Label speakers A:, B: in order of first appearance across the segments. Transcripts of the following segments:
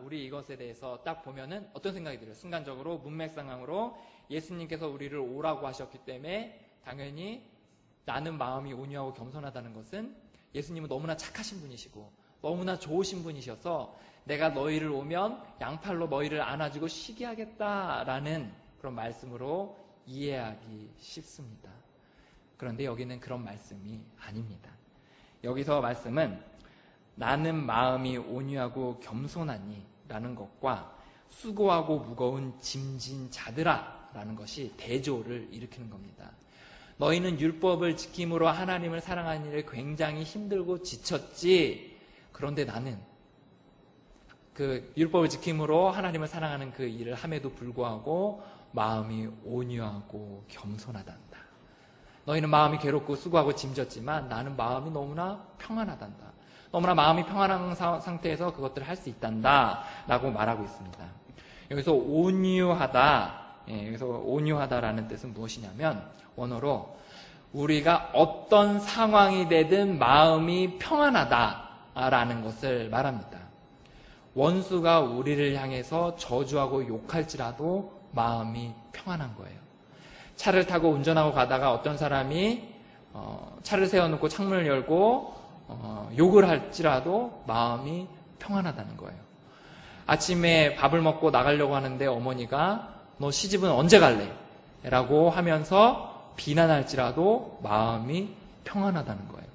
A: 우리 이것에 대해서 딱 보면은 어떤 생각이 들어요? 순간적으로 문맥상항으로 예수님께서 우리를 오라고 하셨기 때문에 당연히 나는 마음이 온유하고 겸손하다는 것은 예수님은 너무나 착하신 분이시고 너무나 좋으신 분이셔서 내가 너희를 오면 양팔로 너희를 안아주고 쉬게 하겠다라는 그런 말씀으로 이해하기 쉽습니다. 그런데 여기는 그런 말씀이 아닙니다. 여기서 말씀은 나는 마음이 온유하고 겸손하니 라는 것과 수고하고 무거운 짐진 자들아 라는 것이 대조를 일으키는 겁니다. 너희는 율법을 지킴으로 하나님을 사랑하는 일에 굉장히 힘들고 지쳤지. 그런데 나는 그 율법을 지킴으로 하나님을 사랑하는 그 일을 함에도 불구하고 마음이 온유하고 겸손하단다. 너희는 마음이 괴롭고 수고하고 짐졌지만 나는 마음이 너무나 평안하단다. 너무나 마음이 평안한 상태에서 그것들을 할 수 있단다 라고 말하고 있습니다. 여기서 온유하다, 여기서 온유하다라는 뜻은 무엇이냐면 원어로 우리가 어떤 상황이 되든 마음이 평안하다라는 것을 말합니다. 원수가 우리를 향해서 저주하고 욕할지라도 마음이 평안한 거예요. 차를 타고 운전하고 가다가 어떤 사람이 차를 세워놓고 창문을 열고 욕을 할지라도 마음이 평안하다는 거예요. 아침에 밥을 먹고 나가려고 하는데 어머니가 너 시집은 언제 갈래? 라고 하면서 비난할지라도 마음이 평안하다는 거예요.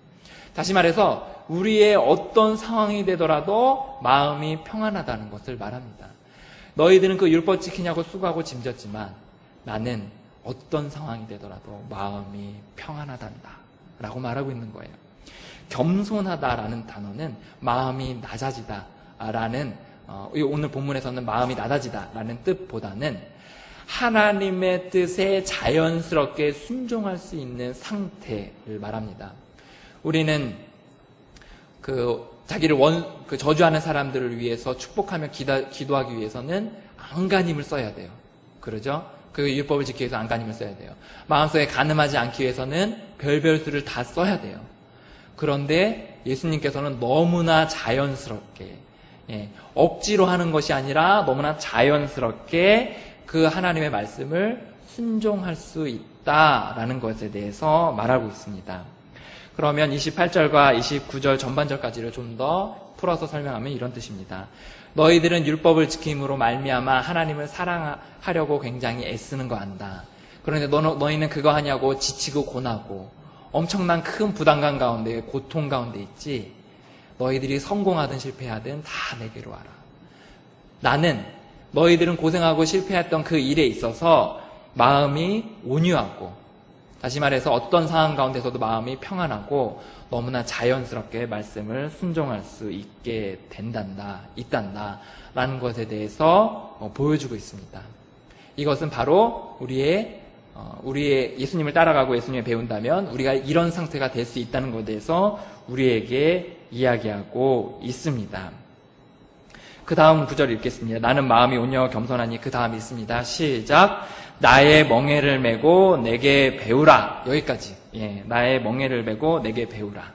A: 다시 말해서 우리의 어떤 상황이 되더라도 마음이 평안하다는 것을 말합니다. 너희들은 그 율법 지키냐고 수고하고 짐졌지만 나는 어떤 상황이 되더라도 마음이 평안하단다 라고 말하고 있는 거예요. 겸손하다라는 단어는 마음이 낮아지다라는 오늘 본문에서는 마음이 낮아지다라는 뜻보다는 하나님의 뜻에 자연스럽게 순종할 수 있는 상태를 말합니다. 우리는 자기를 저주하는 사람들을 위해서 축복하며 기도하기 위해서는 안간힘을 써야 돼요. 그러죠? 그 율법을 지키기 위해서 안간힘을 써야 돼요. 마음속에 간음하지 않기 위해서는 별별 수를 다 써야 돼요. 그런데 예수님께서는 너무나 자연스럽게, 억지로 하는 것이 아니라 너무나 자연스럽게 그 하나님의 말씀을 순종할 수 있다라는 것에 대해서 말하고 있습니다. 그러면 28절과 29절 전반절까지를 좀 더 풀어서 설명하면 이런 뜻입니다. 너희들은 율법을 지킴으로 말미암아 하나님을 사랑하려고 굉장히 애쓰는 거 안다. 그런데 너희는 그거 하냐고 지치고 고나고 엄청난 큰 부담감 가운데 고통 가운데 있지. 너희들이 성공하든 실패하든 다 내게로 와라. 나는 너희들은 고생하고 실패했던 그 일에 있어서 마음이 온유하고, 다시 말해서 어떤 상황 가운데서도 마음이 평안하고 너무나 자연스럽게 말씀을 순종할 수 있게 있단다 라는 것에 대해서 보여주고 있습니다. 이것은 바로 우리의 예수님을 따라가고 예수님을 배운다면 우리가 이런 상태가 될 수 있다는 것에 대해서 우리에게 이야기하고 있습니다. 그 다음 구절 읽겠습니다. 나는 마음이 온유하고 겸손하니 그 다음 있습니다. 시작. 나의 멍에를 메고 내게 배우라. 여기까지. 나의 멍에를 메고 내게 배우라.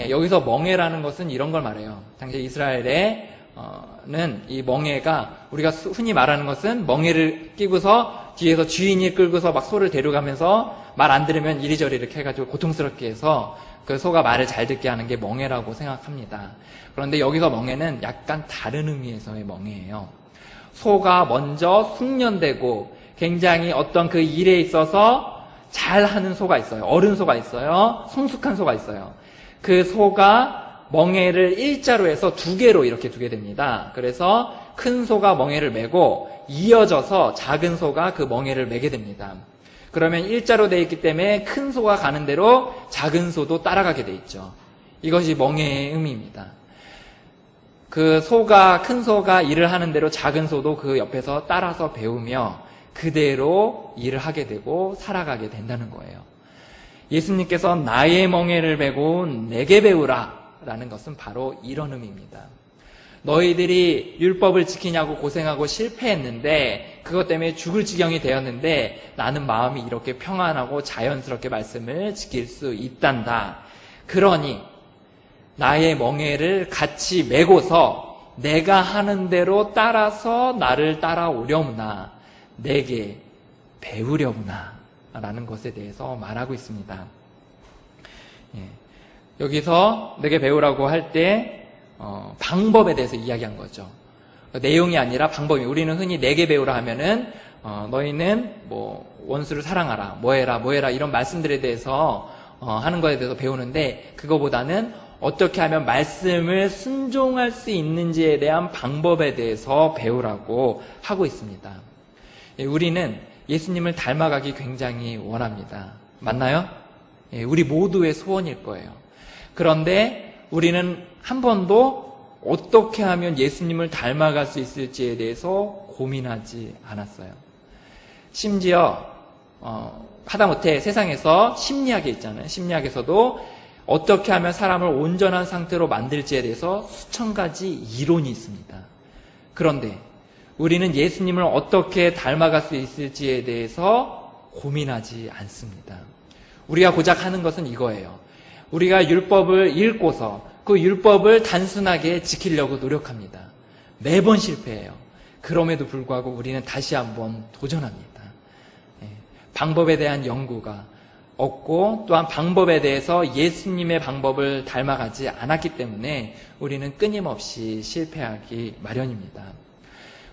A: 여기서 멍에라는 것은 이런 걸 말해요. 당시 이스라엘에는 이 멍에가 우리가 흔히 말하는 것은 멍에를 끼고서 뒤에서 주인이 끌고서 막 소를 데려가면서 말 안 들으면 이리저리 이렇게 해가지고 고통스럽게 해서 그 소가 말을 잘 듣게 하는 게 멍에라고 생각합니다. 그런데 여기서 멍에는 약간 다른 의미에서의 멍에예요. 소가 먼저 숙련되고 굉장히 어떤 그 일에 있어서 잘하는 소가 있어요. 어른 소가 있어요. 성숙한 소가 있어요. 그 소가 멍에를 일자로 해서 두 개로 이렇게 두게 됩니다. 그래서 큰 소가 멍에를 메고 이어져서 작은 소가 그 멍에를 메게 됩니다. 그러면 일자로 되어 있기 때문에 큰 소가 가는 대로 작은 소도 따라가게 되어 있죠. 이것이 멍에의 의미입니다. 큰 소가 일을 하는 대로 작은 소도 그 옆에서 따라서 배우며 그대로 일을 하게 되고 살아가게 된다는 거예요. 예수님께서 나의 멍에를 메고 내게 배우라 라는 것은 바로 이런 의미입니다. 너희들이 율법을 지키냐고 고생하고 실패했는데 그것 때문에 죽을 지경이 되었는데 나는 마음이 이렇게 평안하고 자연스럽게 말씀을 지킬 수 있단다. 그러니 나의 멍에를 같이 메고서 내가 하는 대로 따라서 나를 따라오려무나 내게 배우려무나 라는 것에 대해서 말하고 있습니다. 여기서 내게 배우라고 할 때 방법에 대해서 이야기한 거죠. 내용이 아니라 방법이. 우리는 흔히 내게 배우라 하면은 너희는 뭐 원수를 사랑하라, 뭐해라 이런 말씀들에 대해서 하는 것에 대해서 배우는데, 그거보다는 어떻게 하면 말씀을 순종할 수 있는지에 대한 방법에 대해서 배우라고 하고 있습니다. 우리는 예수님을 닮아가기 굉장히 원합니다. 맞나요? 우리 모두의 소원일 거예요. 그런데 우리는 한 번도 어떻게 하면 예수님을 닮아갈 수 있을지에 대해서 고민하지 않았어요. 심지어 하다못해 세상에서 심리학에 있잖아요. 심리학에서도 어떻게 하면 사람을 온전한 상태로 만들지에 대해서 수천 가지 이론이 있습니다. 그런데 우리는 예수님을 어떻게 닮아갈 수 있을지에 대해서 고민하지 않습니다. 우리가 고작 하는 것은 이거예요. 우리가 율법을 읽고서 그 율법을 단순하게 지키려고 노력합니다. 매번 실패해요. 그럼에도 불구하고 우리는 다시 한번 도전합니다. 방법에 대한 연구가 없고, 또한 방법에 대해서 예수님의 방법을 닮아가지 않았기 때문에 우리는 끊임없이 실패하기 마련입니다.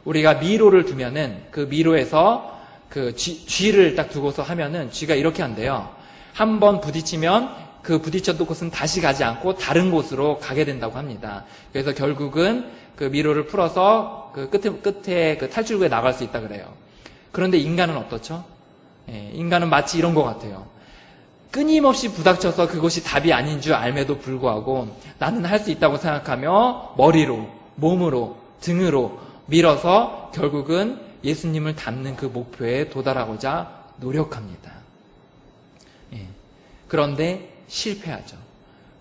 A: 우리가 미로를 두면은 그 미로에서 그 쥐를 딱 두고서 하면은 쥐가 이렇게 한대요. 한 번 부딪히면 그 부딪혔던 곳은 다시 가지 않고 다른 곳으로 가게 된다고 합니다. 그래서 결국은 그 미로를 풀어서 그 끝에 그 탈출구에 나갈 수 있다 그래요. 그런데 인간은 어떻죠? 인간은 마치 이런 것 같아요. 끊임없이 부닥쳐서 그것이 답이 아닌 줄 알매도 불구하고 나는 할 수 있다고 생각하며 머리로, 몸으로, 등으로 밀어서 결국은 예수님을 닮는 그 목표에 도달하고자 노력합니다. 그런데 실패하죠.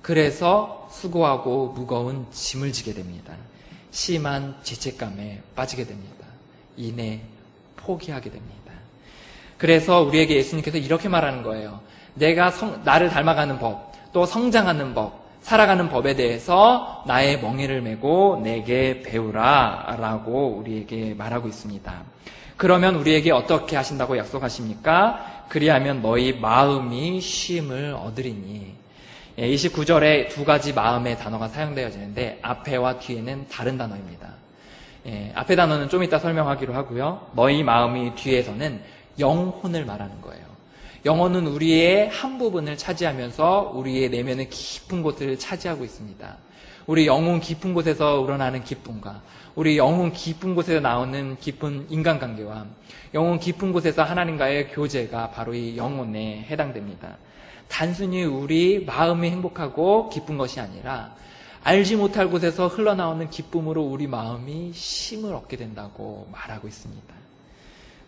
A: 그래서 수고하고 무거운 짐을 지게 됩니다. 심한 죄책감에 빠지게 됩니다. 이내 포기하게 됩니다. 그래서 우리에게 예수님께서 이렇게 말하는 거예요. 내가 나를 닮아가는 법, 또 성장하는 법, 살아가는 법에 대해서 나의 멍에를 메고 내게 배우라 라고 우리에게 말하고 있습니다. 그러면 우리에게 어떻게 하신다고 약속하십니까? 그리하면 너희 마음이 쉼을 얻으리니. 29절에 두 가지 마음의 단어가 사용되어지는데 앞에와 뒤에는 다른 단어입니다. 앞에 단어는 좀 이따 설명하기로 하고요. 너희 마음이 뒤에서는 영혼을 말하는 거예요. 영혼은 우리의 한 부분을 차지하면서 우리의 내면의 깊은 곳을 차지하고 있습니다. 우리 영혼 깊은 곳에서 우러나는 기쁨과 우리 영혼 깊은 곳에서 나오는 깊은 인간관계와 영혼 깊은 곳에서 하나님과의 교제가 바로 이 영혼에 해당됩니다. 단순히 우리 마음이 행복하고 기쁜 것이 아니라 알지 못할 곳에서 흘러나오는 기쁨으로 우리 마음이 쉼을 얻게 된다고 말하고 있습니다.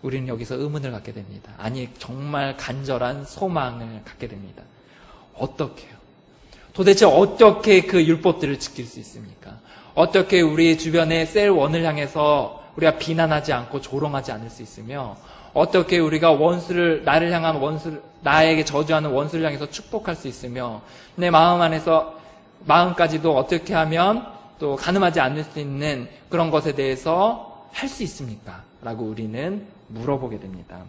A: 우리는 여기서 의문을 갖게 됩니다. 아니, 정말 간절한 소망을 갖게 됩니다. 어떻게요? 도대체 어떻게 그 율법들을 지킬 수 있습니까? 어떻게 우리 주변의 셀원을 향해서 우리가 비난하지 않고 조롱하지 않을 수 있으며, 어떻게 우리가 나를 향한 나에게 저주하는 원수를 향해서 축복할 수 있으며, 내 마음까지도 어떻게 하면 또 가늠하지 않을 수 있는 그런 것에 대해서 할 수 있습니까? 라고 우리는 물어보게 됩니다.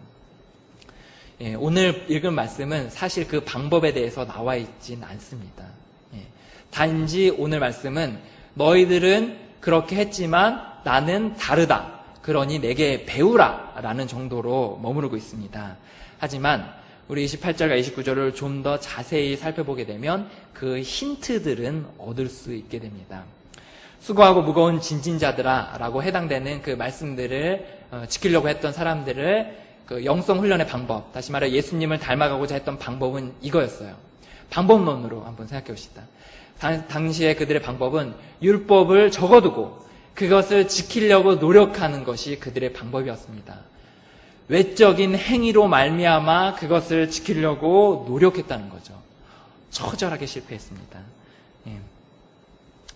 A: 오늘 읽은 말씀은 사실 그 방법에 대해서 나와 있진 않습니다. 단지 오늘 말씀은 너희들은 그렇게 했지만 나는 다르다. 그러니 내게 배우라 라는 정도로 머무르고 있습니다. 하지만 우리 28절과 29절을 좀 더 자세히 살펴보게 되면 그 힌트들은 얻을 수 있게 됩니다. 수고하고 무거운 진진자들아 라고 해당되는 그 말씀들을 지키려고 했던 사람들을 그 영성훈련의 방법, 다시 말해 예수님을 닮아가고자 했던 방법은 이거였어요. 방법론으로 한번 생각해 봅시다. 당시에 그들의 방법은 율법을 적어두고 그것을 지키려고 노력하는 것이 그들의 방법이었습니다. 외적인 행위로 말미암아 그것을 지키려고 노력했다는 거죠. 처절하게 실패했습니다.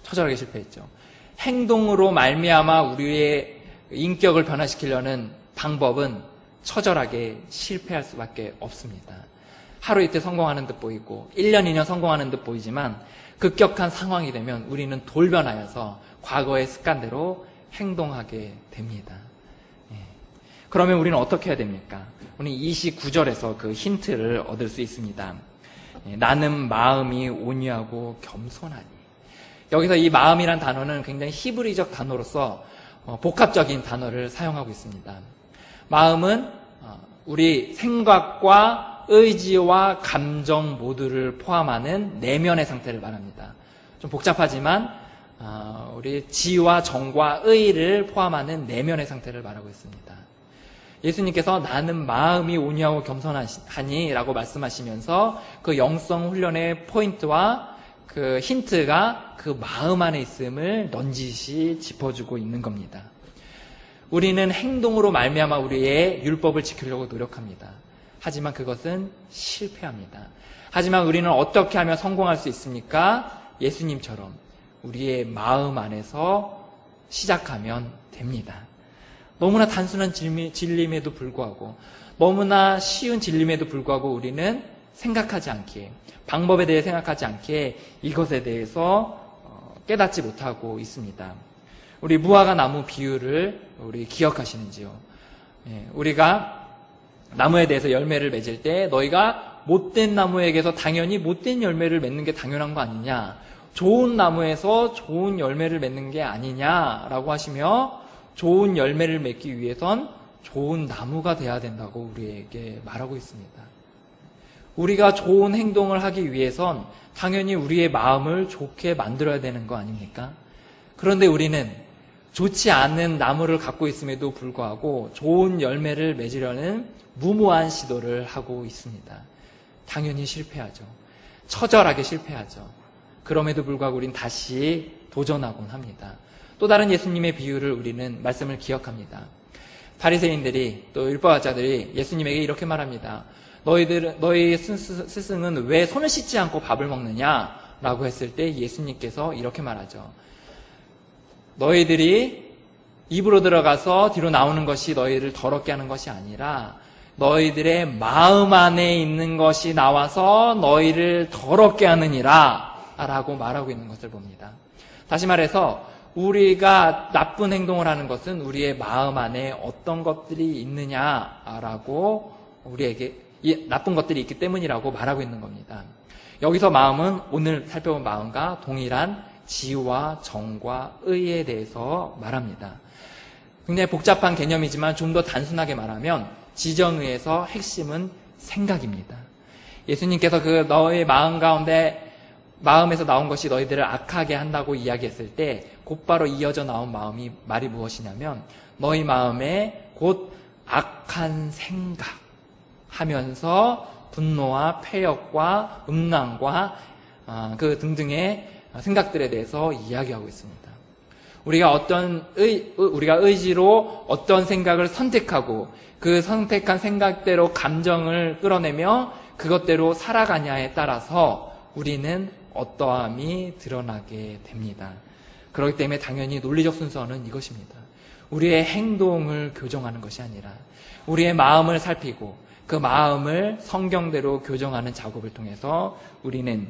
A: 처절하게 실패했죠. 행동으로 말미암아 우리의 인격을 변화시키려는 방법은 처절하게 실패할 수밖에 없습니다. 하루 이틀 성공하는 듯 보이고 1년 2년 성공하는 듯 보이지만 급격한 상황이 되면 우리는 돌변하여서 과거의 습관대로 행동하게 됩니다. 그러면 우리는 어떻게 해야 됩니까? 우리는 29절에서 그 힌트를 얻을 수 있습니다. 나는 마음이 온유하고 겸손하니. 여기서 이 마음이란 단어는 굉장히 히브리적 단어로서 복합적인 단어를 사용하고 있습니다. 마음은 우리 생각과 의지와 감정 모두를 포함하는 내면의 상태를 말합니다. 좀 복잡하지만 우리 지와 정과 의를 포함하는 내면의 상태를 말하고 있습니다. 예수님께서 나는 마음이 온유하고 겸손하니 라고 말씀하시면서 그 영성 훈련의 포인트와 그 힌트가 그 마음 안에 있음을 넌지시 짚어주고 있는 겁니다. 우리는 행동으로 말미암아 우리의 율법을 지키려고 노력합니다. 하지만 그것은 실패합니다. 하지만 우리는 어떻게 하면 성공할 수 있습니까? 예수님처럼 우리의 마음 안에서 시작하면 됩니다. 너무나 단순한 진림에도 불구하고, 너무나 쉬운 진림에도 불구하고 우리는 생각하지 않기에, 방법에 대해 생각하지 않기에 이것에 대해서 깨닫지 못하고 있습니다. 우리 무화과 나무 비유를 우리 기억하시는지요? 우리가 나무에 대해서 열매를 맺을 때 너희가 못된 나무에게서 당연히 못된 열매를 맺는 게 당연한 거 아니냐, 좋은 나무에서 좋은 열매를 맺는 게 아니냐라고 하시며, 좋은 열매를 맺기 위해선 좋은 나무가 돼야 된다고 우리에게 말하고 있습니다. 우리가 좋은 행동을 하기 위해선 당연히 우리의 마음을 좋게 만들어야 되는 거 아닙니까? 그런데 우리는 좋지 않은 나무를 갖고 있음에도 불구하고 좋은 열매를 맺으려는 무모한 시도를 하고 있습니다. 당연히 실패하죠. 처절하게 실패하죠. 그럼에도 불구하고 우리는 다시 도전하곤 합니다. 또 다른 예수님의 비유를 우리는 말씀을 기억합니다. 바리새인들이 또 율법학자들이 예수님에게 이렇게 말합니다. 너희 스승은 왜 손을 씻지 않고 밥을 먹느냐? 라고 했을 때 예수님께서 이렇게 말하죠. 너희들이 입으로 들어가서 뒤로 나오는 것이 너희를 더럽게 하는 것이 아니라 너희들의 마음 안에 있는 것이 나와서 너희를 더럽게 하느니라 라고 말하고 있는 것을 봅니다. 다시 말해서 우리가 나쁜 행동을 하는 것은 우리의 마음 안에 어떤 것들이 있느냐라고 우리에게 나쁜 것들이 있기 때문이라고 말하고 있는 겁니다. 여기서 마음은 오늘 살펴본 마음과 동일한 지와 정과 의에 대해서 말합니다. 굉장히 복잡한 개념이지만 좀 더 단순하게 말하면 지정의에서 핵심은 생각입니다. 예수님께서 그 너의 마음 가운데 마음에서 나온 것이 너희들을 악하게 한다고 이야기했을 때 곧바로 이어져 나온 말이 무엇이냐면 너희 마음에 곧 악한 생각 하면서 분노와 패역과 음란과 그 등등의 생각들에 대해서 이야기하고 있습니다. 우리가 의지로 어떤 생각을 선택하고 그 선택한 생각대로 감정을 끌어내며 그것대로 살아가냐에 따라서 우리는 어떠함이 드러나게 됩니다. 그렇기 때문에 당연히 논리적 순서는 이것입니다. 우리의 행동을 교정하는 것이 아니라 우리의 마음을 살피고 그 마음을 성경대로 교정하는 작업을 통해서 우리는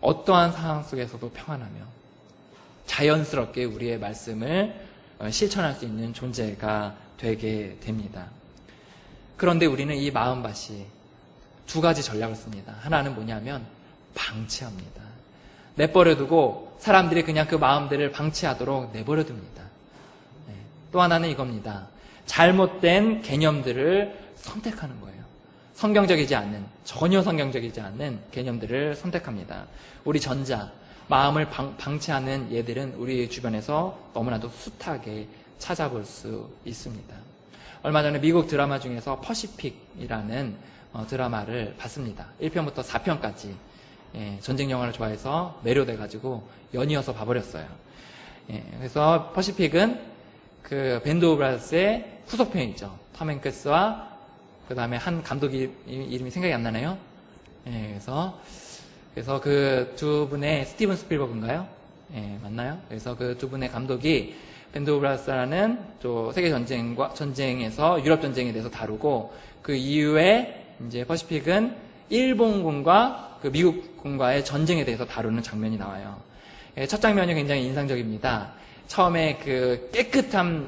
A: 어떠한 상황 속에서도 평안하며 자연스럽게 우리의 말씀을 실천할 수 있는 존재가 되게 됩니다. 그런데 우리는 이 마음밭이 두 가지 전략을 씁니다. 하나는 뭐냐면 방치합니다. 내버려두고 사람들이 그냥 그 마음들을 방치하도록 내버려둡니다. 또 하나는 이겁니다. 잘못된 개념들을 선택하는 거예요. 성경적이지 않는, 전혀 성경적이지 않는 개념들을 선택합니다. 우리 전자, 마음을 방치하는 예들은 우리 주변에서 너무나도 숱하게 찾아볼 수 있습니다. 얼마 전에 미국 드라마 중에서 퍼시픽이라는 드라마를 봤습니다. 1편부터 4편까지 전쟁 영화를 좋아해서 매료돼가지고 연이어서 봐버렸어요. 그래서 퍼시픽은 그 밴드 오브 브라더스의 후속편이죠. 톰 행크스와 그 다음에 한 감독이 이름이 생각이 안 나네요. 그래서 그 두 분의 스티븐 스필버그인가요? 맞나요? 그래서 그 두 분의 감독이 밴드 오브 브라더스라는 또 세계 전쟁에서 유럽 전쟁에 대해서 다루고 그 이후에 이제 퍼시픽은 일본군과 그 미국군과의 전쟁에 대해서 다루는 장면이 나와요. 첫 장면이 굉장히 인상적입니다. 처음에 그 깨끗한